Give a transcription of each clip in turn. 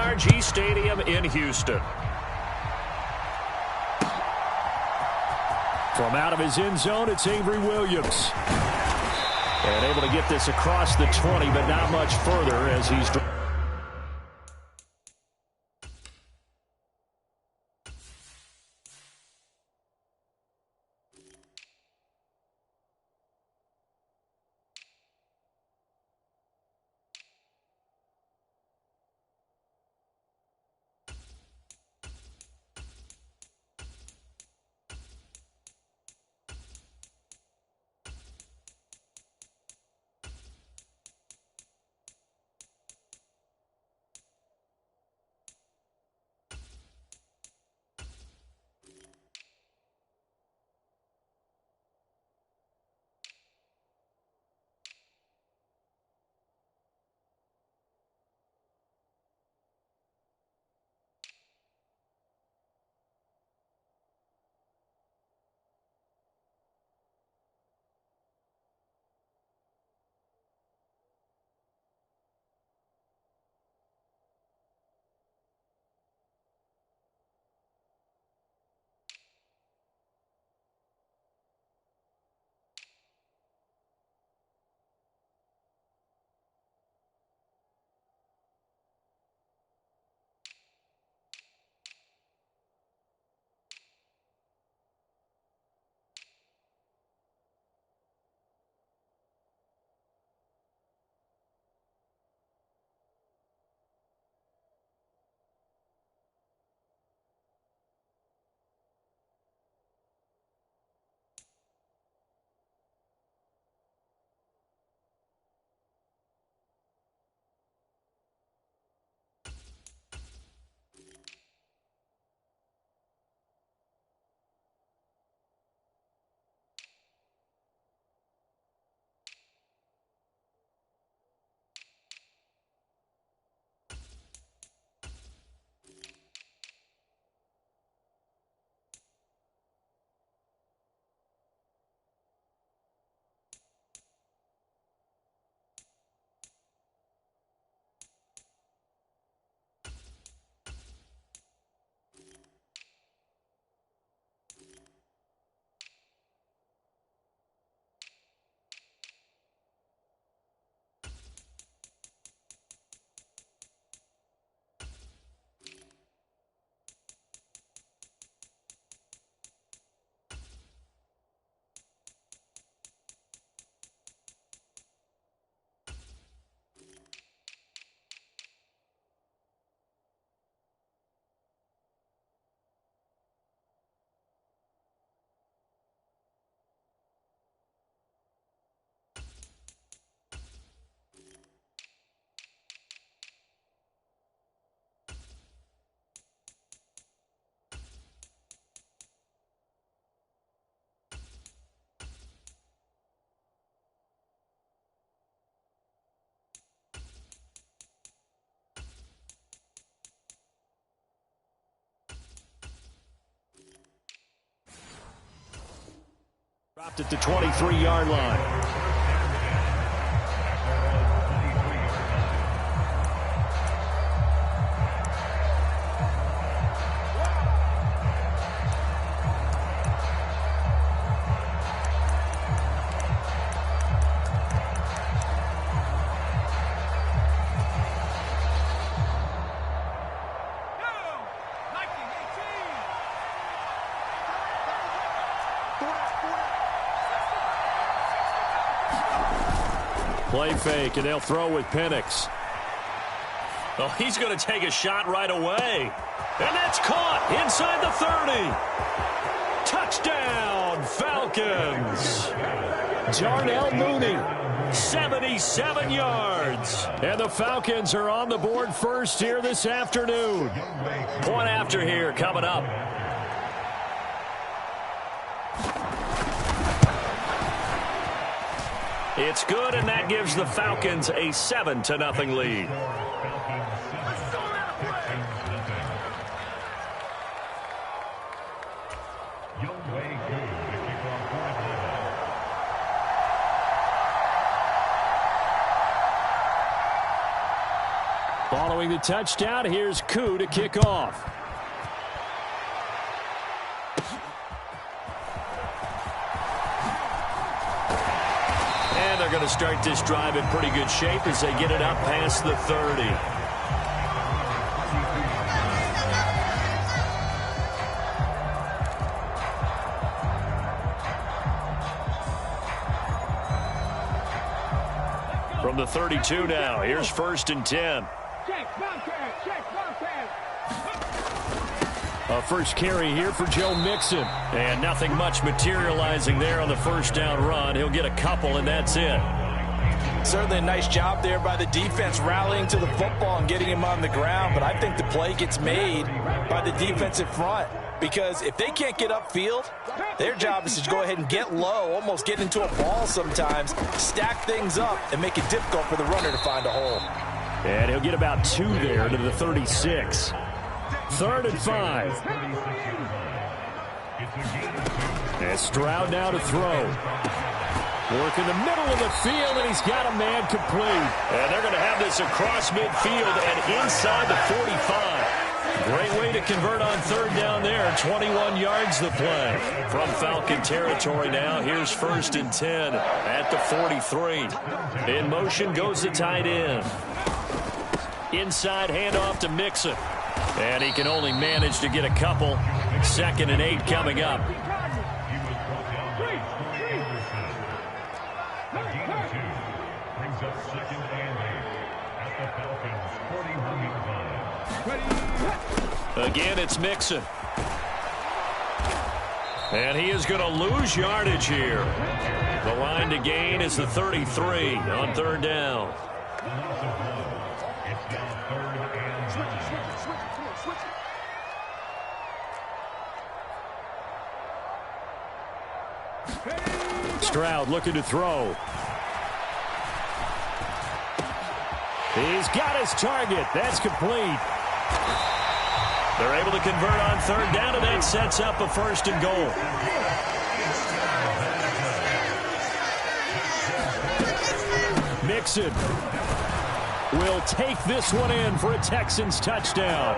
NRG Stadium in Houston. From out of his end zone, it's Avery Williams. And able to get this across the 20, but not much further as he's... Dropped at the 23-yard line. Play fake, and they'll throw with Penix. Oh, he's going to take a shot right away. And that's caught inside the 30. Touchdown, Falcons. Darnell Mooney, 77 yards. And the Falcons are on the board first here this afternoon. Point after here coming up. It's good, and that gives the Falcons a 7-0 lead. Ball Throwing the touchdown, here's Koo to kick off. And they're going to start this drive in pretty good shape as they get it up past the 30. From the 32 now, here's 1st and 10. A first carry here for Joe Mixon. And nothing much materializing there on the first down run. He'll get a couple, and that's it. Certainly a nice job there by the defense rallying to the football and getting him on the ground. But I think the play gets made by the defensive front. Because if they can't get upfield, their job is to go ahead and get low, almost get into a ball sometimes, stack things up, and make it difficult for the runner to find a hole. And he'll get about 2 there to the 36. 3rd and 5. And Stroud now to throw. Work in the middle of the field, and he's got a man complete. And they're going to have this across midfield and inside the 45. Great way to convert on 3rd down there. 21 yards the play. From Falcon territory now, here's 1st and 10 at the 43. In motion goes the tight end. Inside handoff to Mixon. And he can only manage to get a couple. 2nd and 8 coming up. Again, it's Mixon. And he is going to lose yardage here. The line to gain is the 33 on 3rd down. Stroud looking to throw. He's got his target. That's complete. They're able to convert on 3rd down, and that sets up a 1st and goal. Mixon will take this one in for a Texans touchdown.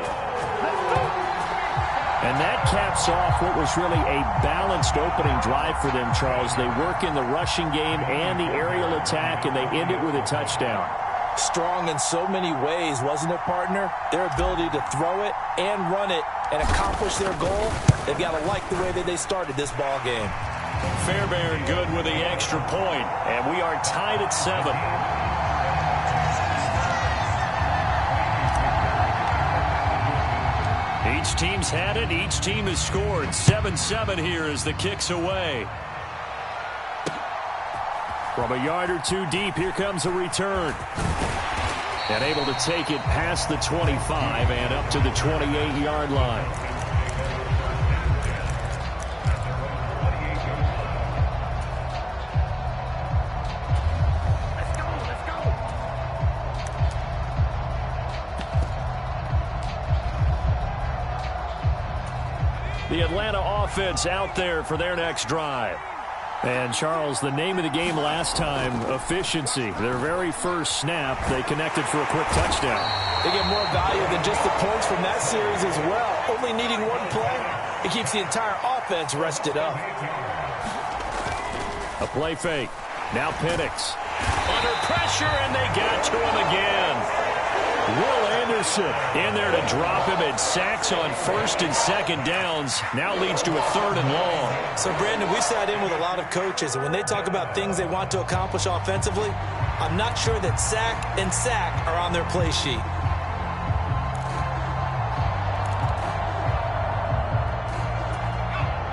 And that caps off what was really a balanced opening drive for them, Charles. They work in the rushing game and the aerial attack, and they end it with a touchdown. Strong in so many ways, wasn't it, partner? Their ability to throw it and run it and accomplish their goal, they've got to like the way that they started this ball game. Fairbairn good with the extra point, and we are tied at 7. Each team's had it. Each team has scored. 7-7 here as the kick's away. From a yard or 2 deep, here comes a return. And able to take it past the 25 and up to the 28-yard line. The Atlanta offense out there for their next drive. And, Charles, the name of the game last time, efficiency. Their very first snap, they connected for a quick touchdown. They get more value than just the points from that series as well. Only needing one play, it keeps the entire offense rested up. A play fake. Now Penix. Under pressure, and they got to him again. Will Anderson in there to drop him, and sacks on 1st and 2nd downs. Now leads to a 3rd and long. So, Brandon, we sat in with a lot of coaches, and when they talk about things they want to accomplish offensively, I'm not sure that sack and sack are on their play sheet.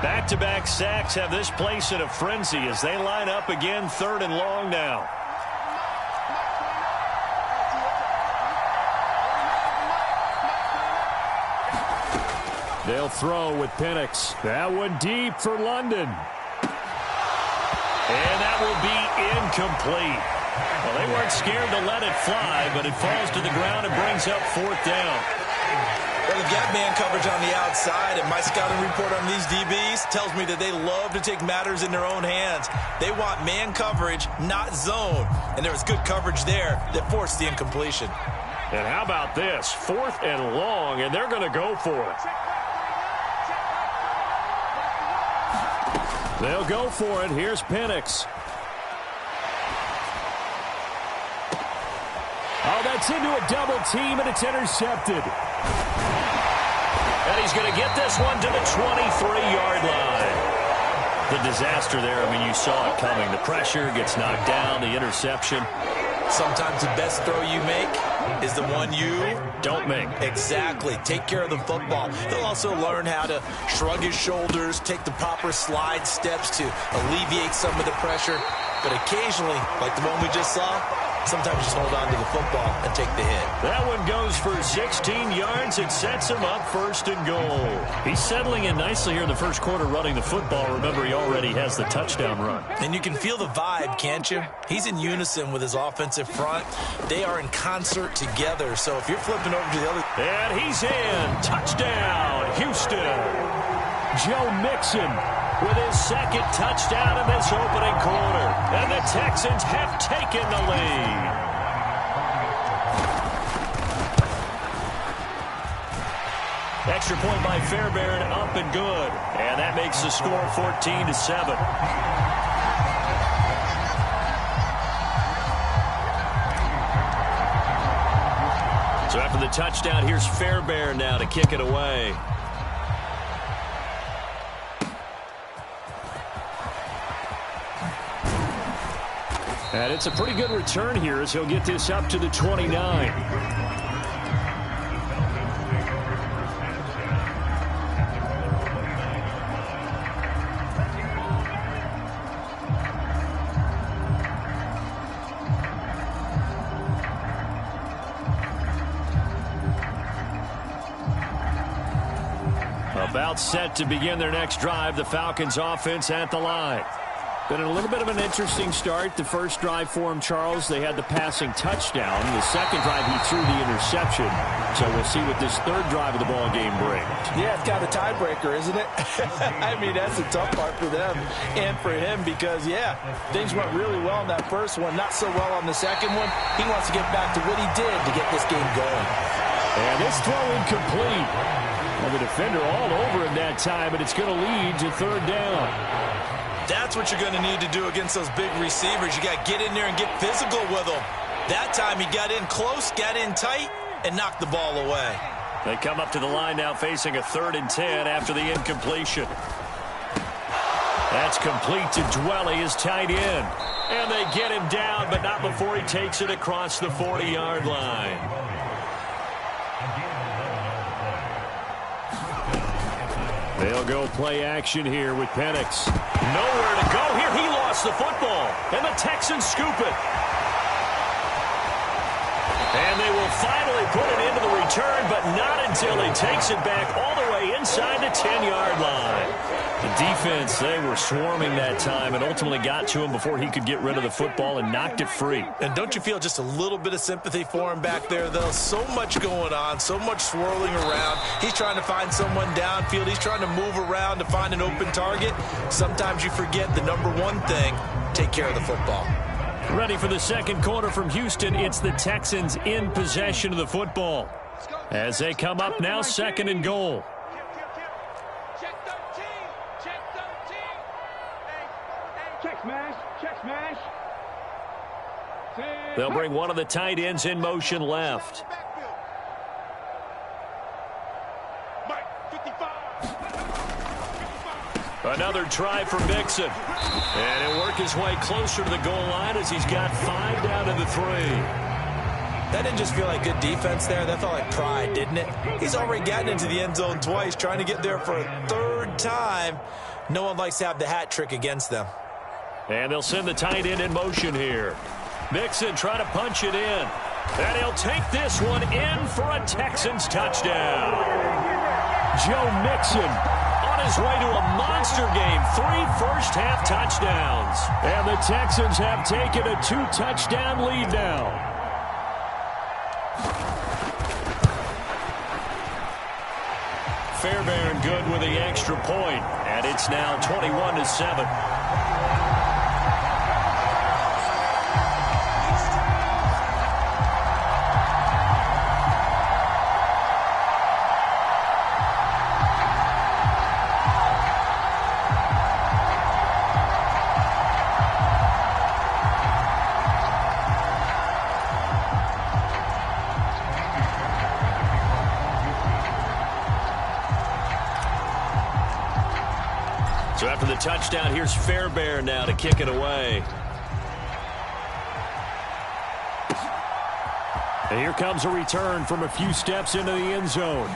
Back-to-back sacks have this place in a frenzy as they line up again. 3rd and long now. They'll throw with Penix. That one deep for London. And that will be incomplete. Well, they weren't scared to let it fly, but it falls to the ground and brings up 4th down. Well, they've got man coverage on the outside, and my scouting report on these DBs tells me that they love to take matters in their own hands. They want man coverage, not zone. And there was good coverage there that forced the incompletion. And how about this? 4th and long, and they're going to go for it. They'll go for it. Here's Penix. Oh, that's into a double team, and it's intercepted. And he's going to get this one to the 23-yard line. The disaster there, I mean, you saw it coming. The pressure gets knocked down, the interception. Sometimes the best throw you make is the one you don't make. Exactly. Take care of the football. He'll also learn how to shrug his shoulders, take the proper slide steps to alleviate some of the pressure. But occasionally, like the one we just saw, sometimes just hold on to the football and take the hit. That one goes for 16 yards. It sets him up 1st and goal. He's settling in nicely here in the first quarter running the football. Remember, he already has the touchdown run. And you can feel the vibe, can't you? He's in unison with his offensive front. They are in concert together. So if you're flipping over to the other... And he's in. Touchdown, Houston. Joe Mixon with his 2nd touchdown in this opening quarter. And the Texans have taken the lead. Extra point by Fairbairn, up and good. And that makes the score 14-7. So after the touchdown, here's Fairbairn now to kick it away. And it's a pretty good return here as he'll get this up to the 29. About set to begin their next drive, the Falcons offense at the line. Been a little bit of an interesting start. The first drive for him, Charles, they had the passing touchdown. The second drive, he threw the interception. So we'll see what this third drive of the ball game brings. Yeah, it's kind of a tiebreaker, isn't it? I mean, that's the tough part for them and for him because, yeah, things went really well in that first one, not so well on the second one. He wants to get back to what he did to get this game going. And this throw incomplete. Well, the defender all over him that time, but it's going to lead to 3rd down. That's what you're going to need to do against those big receivers. You got to get in there and get physical with them. That time he got in close, got in tight, and knocked the ball away. They come up to the line now facing a 3rd and 10 after the incompletion. That's complete to Dwelly, his tight end. And they get him down, but not before he takes it across the 40-yard line. They'll go play action here with Penix. Nowhere to go here. He lost the football. And the Texans scoop it. And they will finally put it into the return, but not until he takes it back all the way inside the 10-yard line. The defense, they were swarming that time and ultimately got to him before he could get rid of the football and knocked it free. And don't you feel just a little bit of sympathy for him back there, though? So much going on, so much swirling around. He's trying to find someone downfield. He's trying to move around to find an open target. Sometimes you forget the number one thing, take care of the football. Ready for the second quarter from Houston. It's the Texans in possession of the football. As they come up now, 2nd and goal. They'll bring one of the tight ends in motion left. Another try for Mixon. And he'll work his way closer to the goal line as he's got 5 down to the 3. That didn't just feel like good defense there. That felt like pride, didn't it? He's already gotten into the end zone twice, trying to get there for a 3rd time. No one likes to have the hat trick against them. And they'll send the tight end in motion here. Mixon trying to punch it in. And he'll take this one in for a Texans touchdown. Joe Mixon on his way to a monster game. 3 first-half touchdowns. And the Texans have taken a 2-touchdown lead now. Fairbairn good with the extra point. And it's now 21-7. So after the touchdown, here's Fairbairn now to kick it away. And here comes a return from a few steps into the end zone.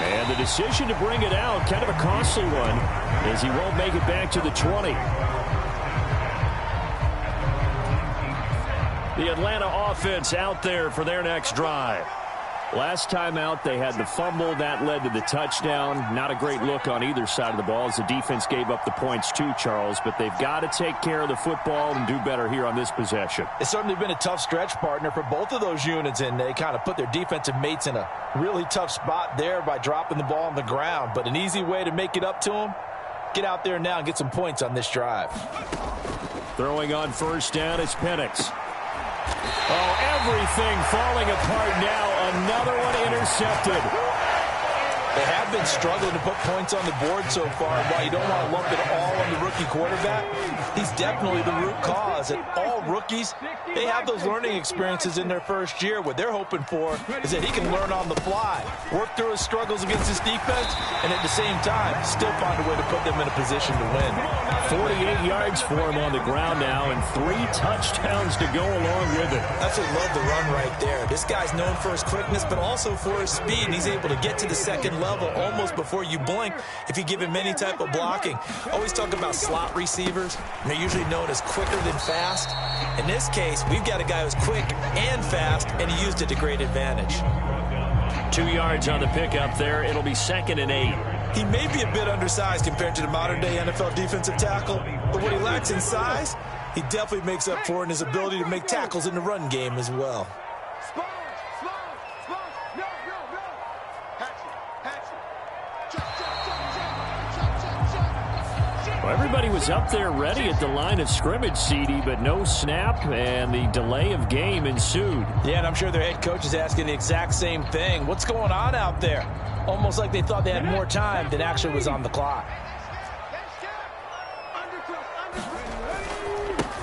And the decision to bring it out, kind of a costly one, as he won't make it back to the 20. The Atlanta offense out there for their next drive. Last time out, they had the fumble. That led to the touchdown. Not a great look on either side of the ball as the defense gave up the points too, Charles. But they've got to take care of the football and do better here on this possession. It's certainly been a tough stretch, partner, for both of those units, and they kind of put their defensive mates in a really tough spot there by dropping the ball on the ground. But an easy way to make it up to them, get out there now and get some points on this drive. Throwing on first down is Penix. Oh, everything falling apart now. Another one intercepted. They have been struggling to put points on the board so far. While you don't want to lump it all on the rookie quarterback, he's definitely the root cause. And all rookies, they have those learning experiences in their first year. What they're hoping for is that he can learn on the fly, work through his struggles against his defense, and at the same time, still find a way to put them in a position to win. 48 yards for him on the ground now, and 3 touchdowns to go along with it. That's what I love the run right there. This guy's known for his quickness, but also for his speed, and he's able to get to the second level almost before you blink if you give him any type of blocking. Always talk about slot receivers, and they're usually known as quicker than fast. In this case, we've got a guy who's quick and fast, and he used it to great advantage. 2 yards on the pickup there. It'll be 2nd and 8. He may be a bit undersized compared to the modern-day NFL defensive tackle, but what he lacks in size, he definitely makes up for in his ability to make tackles in the run game as well. Well, everybody was up there ready at the line of scrimmage, CD, but no snap, and the delay of game ensued. Yeah, and I'm sure their head coach is asking the exact same thing. What's going on out there? Almost like they thought they had more time than actually was on the clock.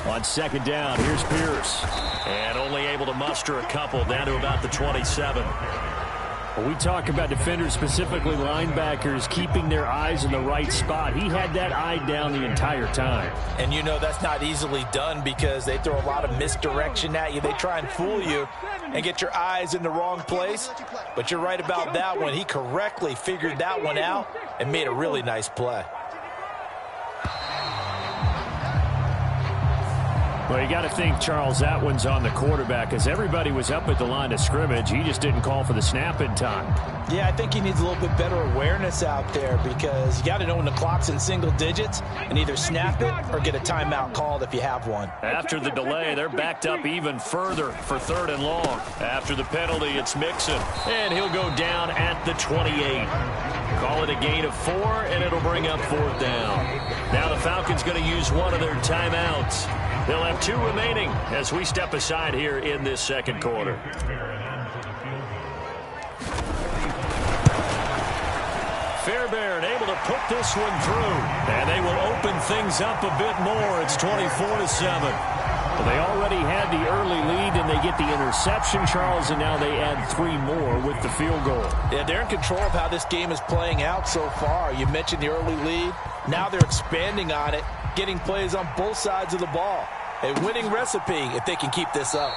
On 2nd down, here's Pierce. And only able to muster a couple down to about the 27. When we talk about defenders, specifically linebackers, keeping their eyes in the right spot, he had that eye down the entire time. And you know that's not easily done because they throw a lot of misdirection at you. They try and fool you and get your eyes in the wrong place. But you're right about that one. He correctly figured that one out and made a really nice play. Well, you got to think, Charles, that one's on the quarterback because everybody was up at the line of scrimmage. He just didn't call for the snap in time. Yeah, I think he needs a little bit better awareness out there because you got to know when the clock's in single digits and either snap it or get a timeout called if you have one. After the delay, they're backed up even further for 3rd and long. After the penalty, it's Mixon, and he'll go down at the 28. Call it a gain of 4, and it'll bring up 4th down. Now the Falcons going to use one of their timeouts. They'll have 2 remaining as we step aside here in this 2nd quarter. Fairbairn able to put this one through, and they will open things up a bit more. It's 24-7. Well, they already had the early lead, and they get the interception, Charles, and now they add 3 more with the field goal. Yeah, they're in control of how this game is playing out so far. You mentioned the early lead. Now they're expanding on it, getting plays on both sides of the ball. A winning recipe if they can keep this up.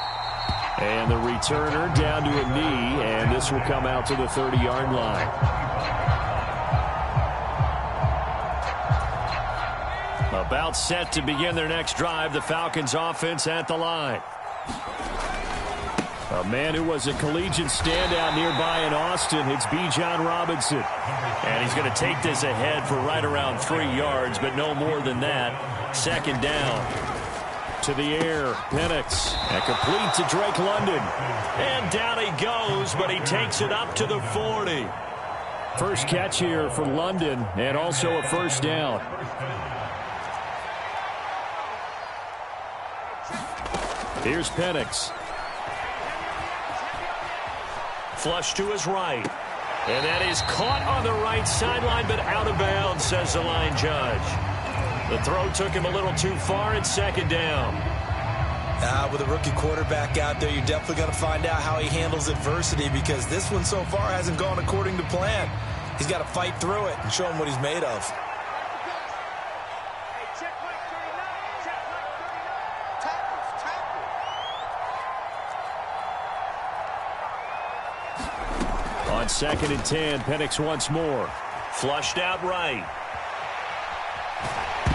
And the returner down to a knee, and this will come out to the 30-yard line. About set to begin their next drive, the Falcons offense at the line. A man who was a collegiate standout nearby in Austin, it's Bijan Robinson. And he's going to take this ahead for right around 3 yards, but no more than that. 2nd down. To the air, Penix, and complete to Drake London. And down he goes, but he takes it up to the 40. First catch here for London, and also a 1st down. Here's Penix. Flush to his right. And that is caught on the right sideline, but out of bounds, says the line judge. The throw took him a little too far. It's 2nd down. With a rookie quarterback out there, you're definitely going to find out how he handles adversity because this one so far hasn't gone according to plan. He's got to fight through it and show him what he's made of. On 2nd and 10, Penix once more. Flushed out right.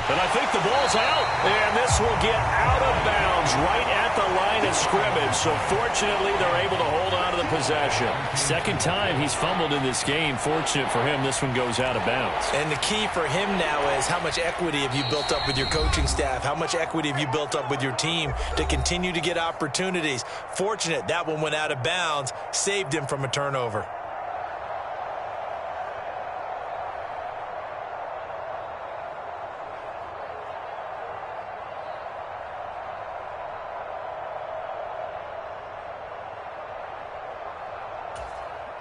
And I think the ball's out. And this will get out of bounds right at the line of scrimmage. So fortunately, they're able to hold on to the possession. Second time he's fumbled in this game. Fortunate for him, this one goes out of bounds. And the key for him now is how much equity have you built up with your coaching staff? How much equity have you built up with your team to continue to get opportunities? Fortunate that one went out of bounds, saved him from a turnover.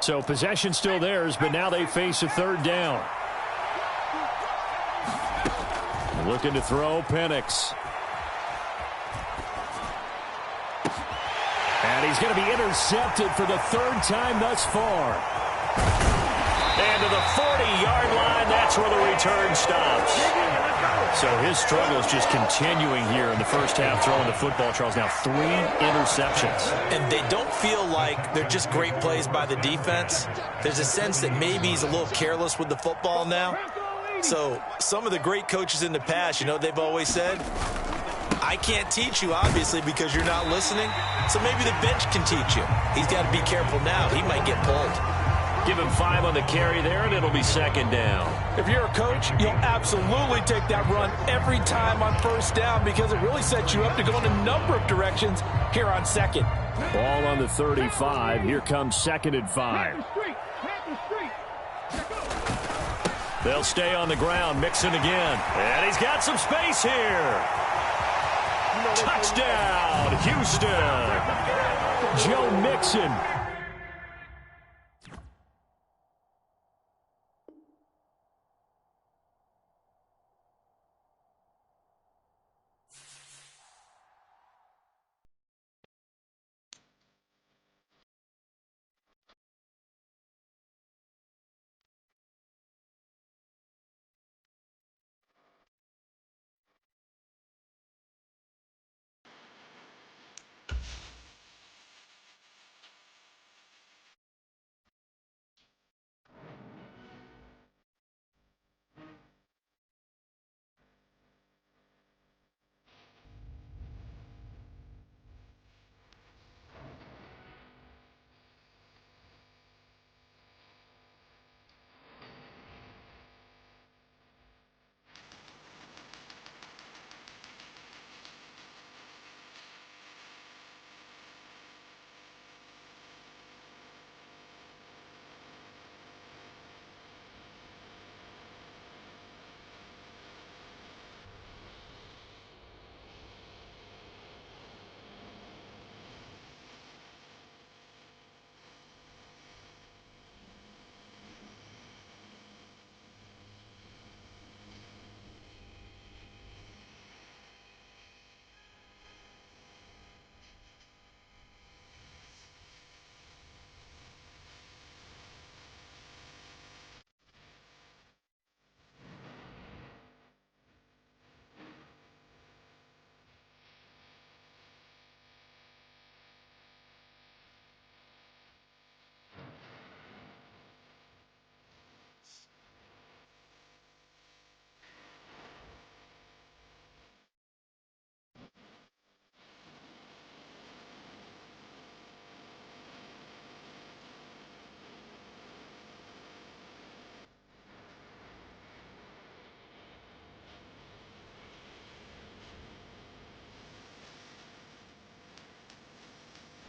So possession still theirs, but now they face a 3rd down. Looking to throw, Penix. And he's going to be intercepted for the 3rd time thus far. And to the 40-yard line, that's where the return stops. So his struggle is just continuing here in the first half, throwing the football, Charles. Now 3 interceptions. And they don't feel like they're just great plays by the defense. There's a sense that maybe he's a little careless with the football now. So some of the great coaches in the past, you know, they've always said, I can't teach you, obviously, because you're not listening. So maybe the bench can teach you. He's got to be careful now. He might get pulled. Give him 5 on the carry there, and it'll be 2nd down. If you're a coach, you'll absolutely take that run every time on 1st down because it really sets you up to go in a number of directions here on 2nd. Ball on the 35. Here comes 2nd and 5. They'll stay on the ground. Mixon again. And he's got some space here. Touchdown, Houston. Joe Mixon